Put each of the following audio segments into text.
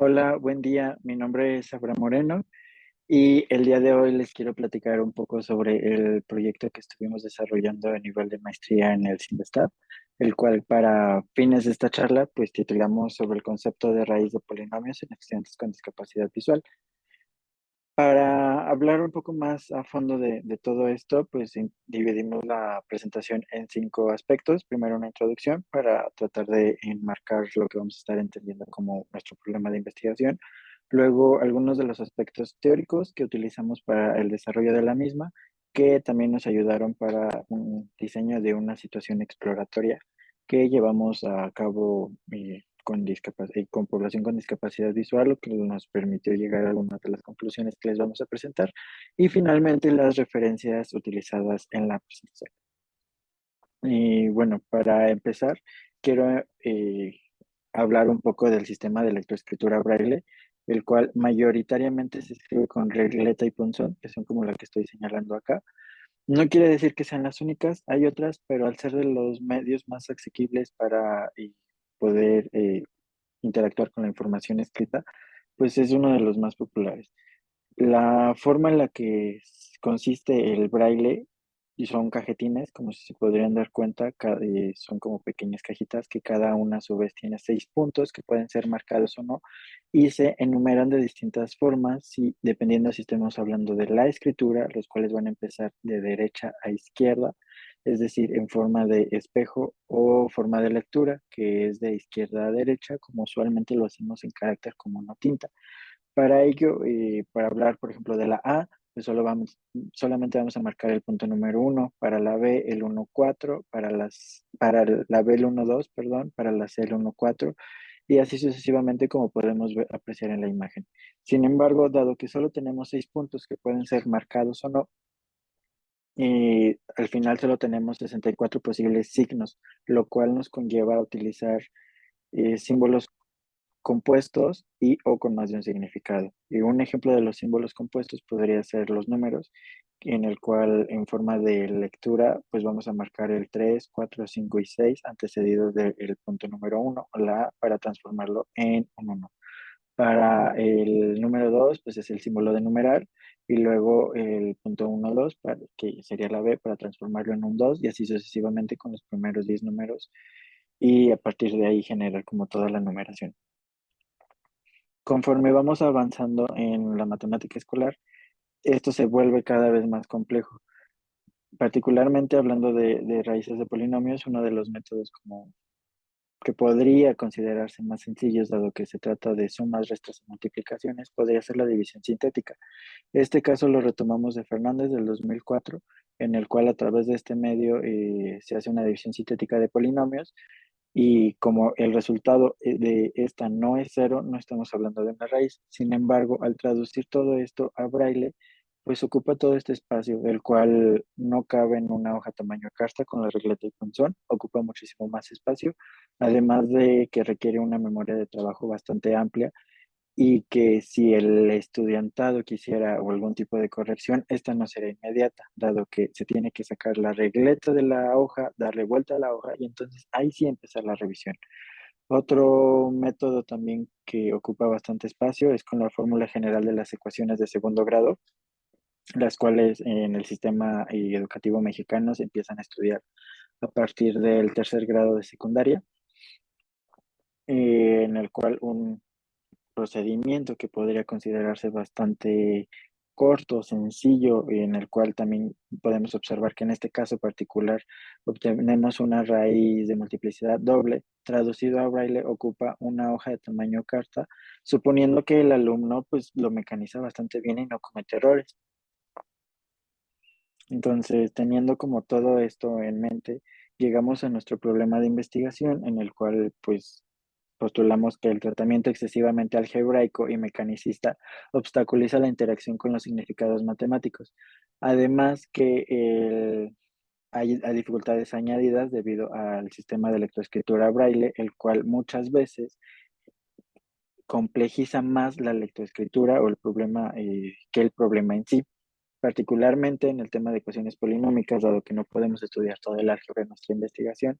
Hola, buen día. Mi nombre es Abraham Moreno y el día de hoy les quiero platicar un poco sobre el proyecto que estuvimos desarrollando a nivel de maestría en el CINDESTAP, el cual para fines de esta charla pues titulamos sobre el concepto de raíz de polinomios en estudiantes con discapacidad visual. Para hablar un poco más a fondo de todo esto, pues dividimos la presentación en 5 aspectos. Primero, una introducción para tratar de enmarcar lo que vamos a estar entendiendo como nuestro problema de investigación. Luego, algunos de los aspectos teóricos que utilizamos para el desarrollo de la misma, que también nos ayudaron para un diseño de una situación exploratoria que llevamos a cabo con población con discapacidad visual, lo que nos permitió llegar a algunas de las conclusiones que les vamos a presentar. Y finalmente, las referencias utilizadas en la presentación. Y bueno, para empezar, quiero hablar un poco del sistema de lectoescritura braille, el cual mayoritariamente se escribe con regleta y punzón, que son como la que estoy señalando acá. No quiere decir que sean las únicas, hay otras, pero al ser de los medios más asequibles para poder interactuar con la información escrita, pues es uno de los más populares. La forma en la que consiste el braille y son cajetines, como si se podrían dar cuenta, son como pequeñas cajitas que cada una a su vez tiene 6 puntos que pueden ser marcados o no y se enumeran de distintas formas, y dependiendo si estemos hablando de la escritura, los cuales van a empezar de derecha a izquierda, es decir, en forma de espejo, o forma de lectura, que es de izquierda a derecha, como usualmente lo hacemos en carácter como no tinta. Para ello, para hablar, por ejemplo, de la A, pues solamente vamos a marcar el punto número 1, para la B el 1,4, para la B el 1,2, perdón, para la C el 1,4, y así sucesivamente como podemos apreciar en la imagen. Sin embargo, dado que solo tenemos 6 puntos que pueden ser marcados o no, y al final solo tenemos 64 posibles signos, lo cual nos conlleva a utilizar símbolos compuestos y o con más de un significado. Y un ejemplo de los símbolos compuestos podría ser los números, en el cual en forma de lectura, pues vamos a marcar el 3, 4, 5 y 6 antecedidos del punto número 1, o la A, para transformarlo en un 1. Para el número 2 pues es el símbolo de numeral, y luego el punto 1, 2, que sería la B, para transformarlo en un 2, y así sucesivamente con los primeros 10 números, y a partir de ahí generar como toda la numeración. Conforme vamos avanzando en la matemática escolar, esto se vuelve cada vez más complejo. Particularmente hablando de raíces de polinomios, uno de los métodos como que podría considerarse más sencillos, dado que se trata de sumas, restas y multiplicaciones, podría ser la división sintética. Este caso lo retomamos de Fernández del 2004, en el cual a través de este medio se hace una división sintética de polinomios. Y como el resultado de esta no es cero, no estamos hablando de una raíz. Sin embargo, al traducir todo esto a braille, pues ocupa todo este espacio, el cual no cabe en una hoja tamaño carta con la regleta y punzón, ocupa muchísimo más espacio, además de que requiere una memoria de trabajo bastante amplia, y que si el estudiantado quisiera o algún tipo de corrección, esta no será inmediata, dado que se tiene que sacar la regleta de la hoja, darle vuelta a la hoja y entonces ahí sí empezar la revisión. Otro método también que ocupa bastante espacio es con la fórmula general de las ecuaciones de segundo grado, las cuales en el sistema educativo mexicano se empiezan a estudiar a partir del tercer grado de secundaria, en el cual un procedimiento que podría considerarse bastante corto, sencillo, y en el cual también podemos observar que en este caso particular obtenemos una raíz de multiplicidad doble. Traducido a braille, ocupa una hoja de tamaño carta, suponiendo que el alumno pues lo mecaniza bastante bien y no comete errores. Entonces, teniendo como todo esto en mente, llegamos a nuestro problema de investigación, en el cual pues postulamos que el tratamiento excesivamente algebraico y mecanicista obstaculiza la interacción con los significados matemáticos. Además que hay dificultades añadidas debido al sistema de lectoescritura braille, el cual muchas veces complejiza más la lectoescritura o el problema que el problema en sí, particularmente en el tema de ecuaciones polinómicas, dado que no podemos estudiar todo el álgebra en nuestra investigación.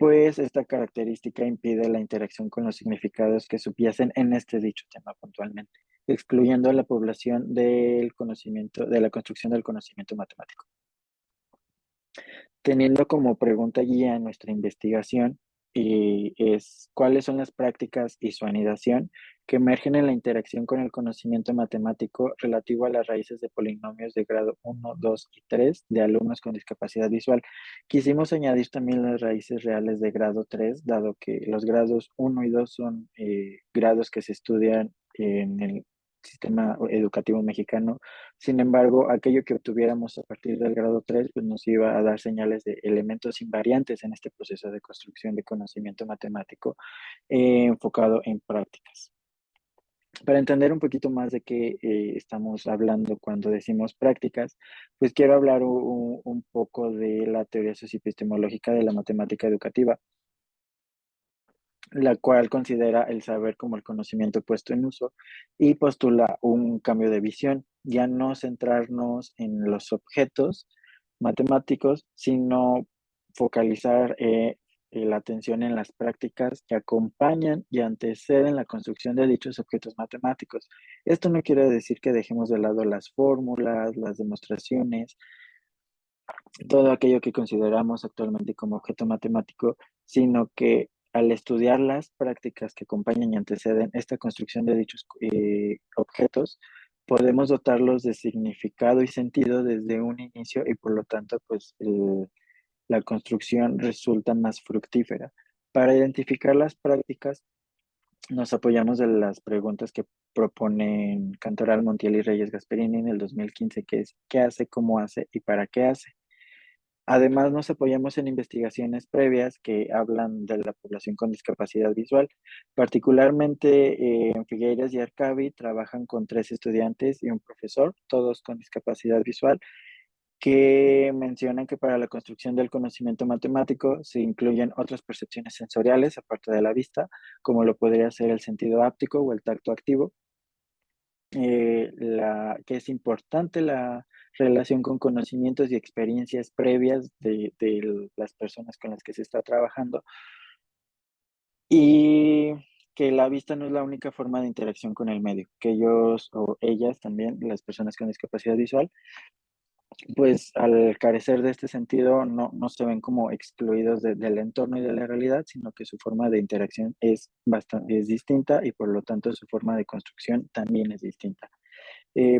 pues esta característica impide la interacción con los significados que subyacen en este dicho tema puntualmente, excluyendo a la población del conocimiento, de la construcción del conocimiento matemático. Teniendo como pregunta guía nuestra investigación, es cuáles son las prácticas y su anidación que emergen en la interacción con el conocimiento matemático relativo a las raíces de polinomios de grado 1, 2 y 3 de alumnos con discapacidad visual. Quisimos añadir también las raíces reales de grado 3, dado que los grados 1 y 2 son grados que se estudian en el sistema educativo mexicano. Sin embargo, aquello que obtuviéramos a partir del grado 3 pues nos iba a dar señales de elementos invariantes en este proceso de construcción de conocimiento matemático enfocado en prácticas. Para entender un poquito más de qué estamos hablando cuando decimos prácticas, pues quiero hablar un poco de la teoría socioepistemológica de la matemática educativa, la cual considera el saber como el conocimiento puesto en uso y postula un cambio de visión, ya no centrarnos en los objetos matemáticos, sino focalizar la atención en las prácticas que acompañan y anteceden la construcción de dichos objetos matemáticos. Esto no quiere decir que dejemos de lado las fórmulas, las demostraciones, todo aquello que consideramos actualmente como objeto matemático, sino que al estudiar las prácticas que acompañan y anteceden esta construcción de dichos objetos, podemos dotarlos de significado y sentido desde un inicio y por lo tanto, pues la construcción resulta más fructífera. Para identificar las prácticas, nos apoyamos de las preguntas que proponen Cantoral, Montiel y Reyes Gasperini en el 2015, que es ¿qué hace, cómo hace y para qué hace? Además, nos apoyamos en investigaciones previas que hablan de la población con discapacidad visual. Particularmente en Figueiras y Arcavi trabajan con 3 estudiantes y un profesor, todos con discapacidad visual, que mencionan que para la construcción del conocimiento matemático se incluyen otras percepciones sensoriales aparte de la vista, como lo podría ser el sentido áptico o el tacto activo, que es importante la relación con conocimientos y experiencias previas de las personas con las que se está trabajando y que la vista no es la única forma de interacción con el medio, que ellos o ellas también, las personas con discapacidad visual, pues al carecer de este sentido no se ven como excluidos del entorno y de la realidad, sino que su forma de interacción es distinta y por lo tanto su forma de construcción también es distinta.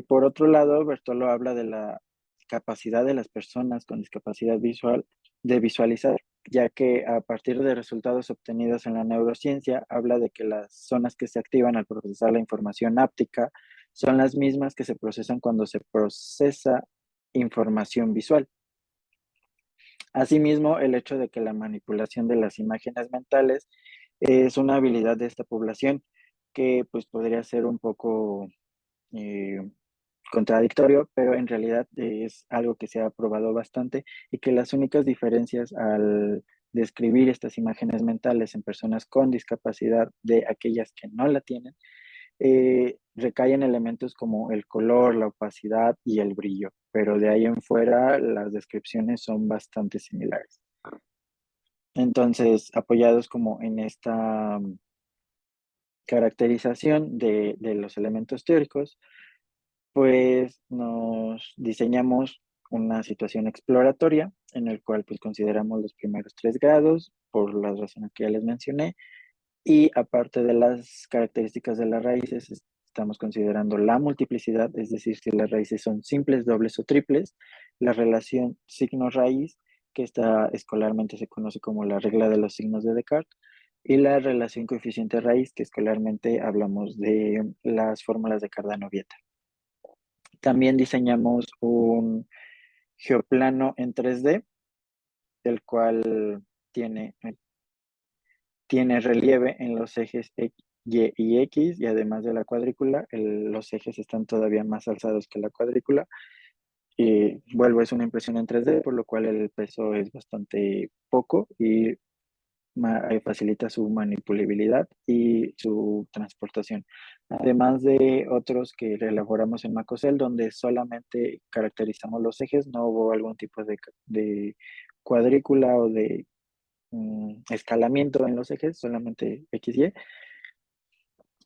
Por otro lado, Bertolo habla de la capacidad de las personas con discapacidad visual de visualizar, ya que a partir de resultados obtenidos en la neurociencia, habla de que las zonas que se activan al procesar la información áptica son las mismas que se procesan cuando se procesa información visual. Asimismo, el hecho de que la manipulación de las imágenes mentales es una habilidad de esta población que pues podría ser un poco eh, contradictorio, pero en realidad es algo que se ha probado bastante y que las únicas diferencias al describir estas imágenes mentales en personas con discapacidad de aquellas que no la tienen, recaen elementos como el color, la opacidad y el brillo, pero de ahí en fuera las descripciones son bastante similares. Entonces, apoyados como en esta caracterización de los elementos teóricos, pues nos diseñamos una situación exploratoria en el cual pues consideramos los primeros 3 grados por las razones que ya les mencioné y aparte de las características de las raíces estamos considerando la multiplicidad, es decir, si las raíces son simples, dobles o triples, la relación signo-raíz, que esta escolarmente se conoce como la regla de los signos de Descartes, y la relación coeficiente raíz, que escolarmente hablamos de las fórmulas de Cardano-Vieta. También diseñamos un geoplano en 3D, el cual tiene relieve en los ejes Y y X, y además de la cuadrícula, los ejes están todavía más alzados que la cuadrícula. Y vuelvo, es una impresión en 3D, por lo cual el peso es bastante poco y facilita su manipulabilidad y su transportación. Además de otros que elaboramos en Macosel, donde solamente caracterizamos los ejes, no hubo algún tipo de cuadrícula o de escalamiento en los ejes, solamente XY,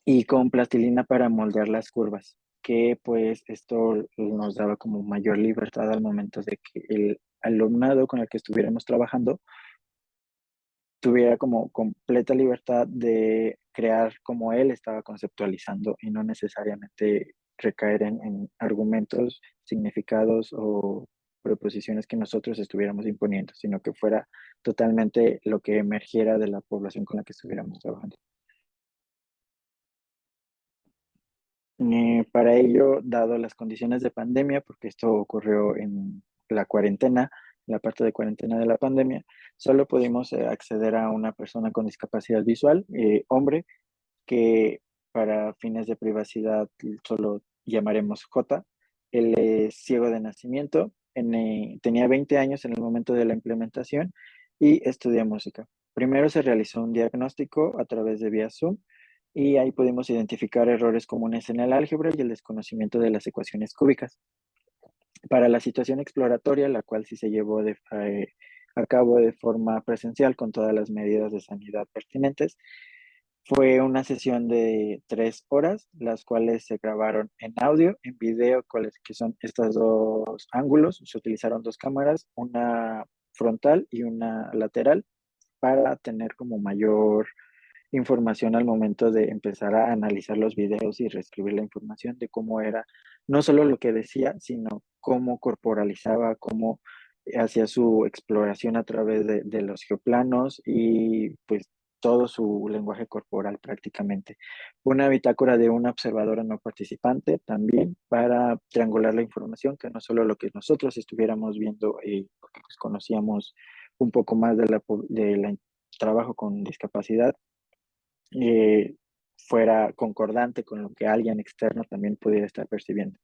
y con plastilina para moldear las curvas, que pues esto nos daba como mayor libertad al momento de que el alumnado con el que estuviéramos trabajando tuviera como completa libertad de crear como él estaba conceptualizando y no necesariamente recaer en argumentos, significados o proposiciones que nosotros estuviéramos imponiendo, sino que fuera totalmente lo que emergiera de la población con la que estuviéramos trabajando. Para ello, dado las condiciones de pandemia, porque esto ocurrió en la cuarentena, la parte de cuarentena de la pandemia, solo pudimos acceder a una persona con discapacidad visual, hombre, que para fines de privacidad solo llamaremos J. Él es ciego de nacimiento, tenía 20 años en el momento de la implementación y estudia música. Primero se realizó un diagnóstico a través de vía Zoom y ahí pudimos identificar errores comunes en el álgebra y el desconocimiento de las ecuaciones cúbicas. Para la situación exploratoria, la cual sí se llevó a cabo de forma presencial con todas las medidas de sanidad pertinentes, fue una sesión de 3 horas, las cuales se grabaron en audio, en video, cuáles que son estos dos ángulos. Se utilizaron dos cámaras, una frontal y una lateral, para tener como mayor información al momento de empezar a analizar los videos y reescribir la información de cómo era, no solo lo que decía, sino cómo corporalizaba, cómo hacía su exploración a través de los geoplanos y pues todo su lenguaje corporal prácticamente. Una bitácora de una observadora no participante también para triangular la información, que no solo lo que nosotros estuviéramos viendo, porque pues conocíamos un poco más de la trabajo con discapacidad, eh, fuera concordante con lo que alguien externo también pudiera estar percibiendo.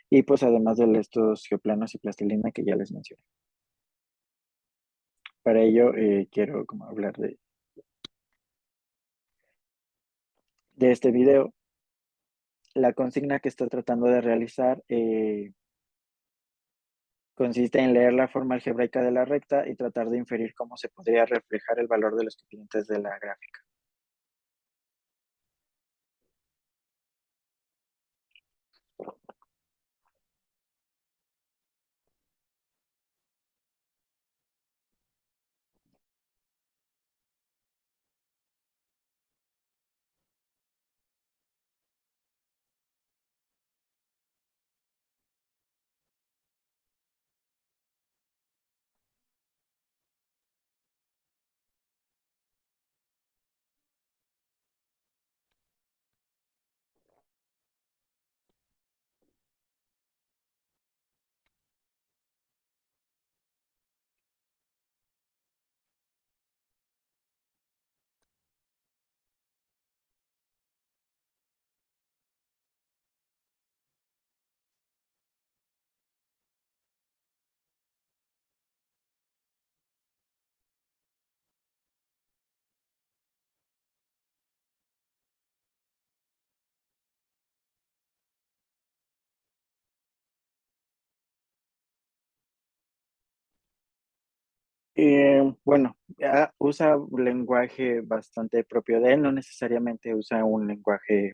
Y pues además de estos geoplanos y plastilina que ya les mencioné. Para ello quiero como hablar de este video. La consigna que está tratando de realizar consiste en leer la forma algebraica de la recta y tratar de inferir cómo se podría reflejar el valor de los coeficientes de la gráfica. Bueno, usa un lenguaje bastante propio de él, no necesariamente usa un lenguaje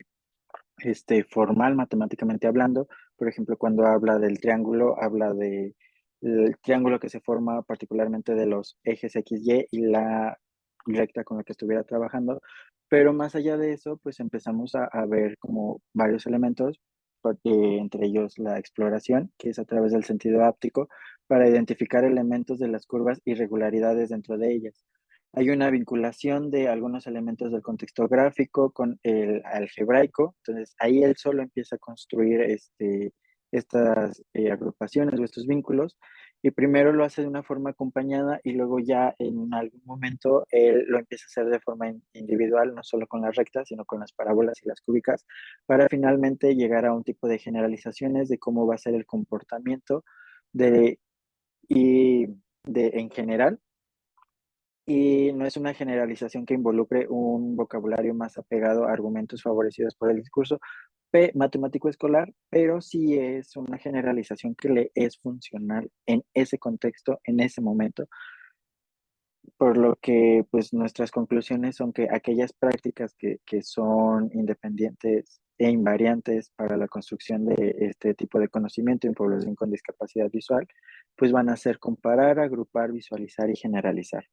formal, matemáticamente hablando. Por ejemplo, cuando habla del triángulo, habla de el triángulo que se forma particularmente de los ejes XY y la recta con la que estuviera trabajando. Pero más allá de eso, pues empezamos a ver como varios elementos, entre ellos la exploración, que es a través del sentido áptico, para identificar elementos de las curvas y regularidades dentro de ellas. Hay una vinculación de algunos elementos del contexto gráfico con el algebraico, entonces ahí él solo empieza a construir estas agrupaciones o estos vínculos, y primero lo hace de una forma acompañada y luego ya en algún momento él lo empieza a hacer de forma individual, no solo con las rectas, sino con las parábolas y las cúbicas, para finalmente llegar a un tipo de generalizaciones de cómo va a ser el comportamiento de, y en general, y no es una generalización que involucre un vocabulario más apegado a argumentos favorecidos por el discurso matemático escolar, pero sí es una generalización que le es funcional en ese contexto, en ese momento. por lo que pues nuestras conclusiones son que aquellas prácticas que son independientes e invariantes para la construcción de este tipo de conocimiento en población con discapacidad visual, pues van a ser comparar, agrupar, visualizar y generalizar.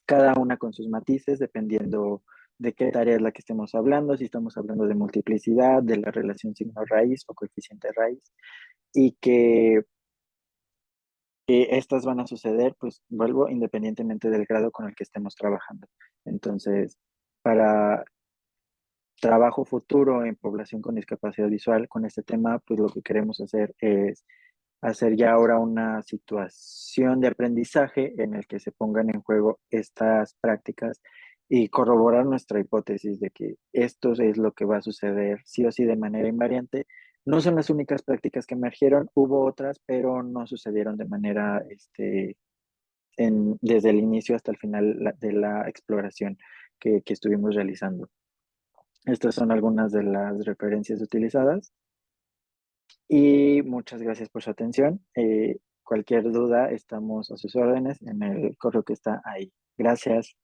Cada una con sus matices, dependiendo de qué tarea es la que estemos hablando, si estamos hablando de multiplicidad, de la relación signo-raíz o coeficiente raíz, y que estas van a suceder, pues vuelvo, independientemente del grado con el que estemos trabajando. Entonces, para trabajo futuro en población con discapacidad visual, con este tema, pues lo que queremos hacer es hacer ya ahora una situación de aprendizaje en el que se pongan en juego estas prácticas y corroborar nuestra hipótesis de que esto es lo que va a suceder sí o sí de manera invariante. No son las únicas prácticas que emergieron, hubo otras, pero no sucedieron de manera, desde el inicio hasta el final de la exploración que estuvimos realizando. Estas son algunas de las referencias utilizadas y muchas gracias por su atención. Cualquier duda, estamos a sus órdenes en el correo que está ahí. Gracias.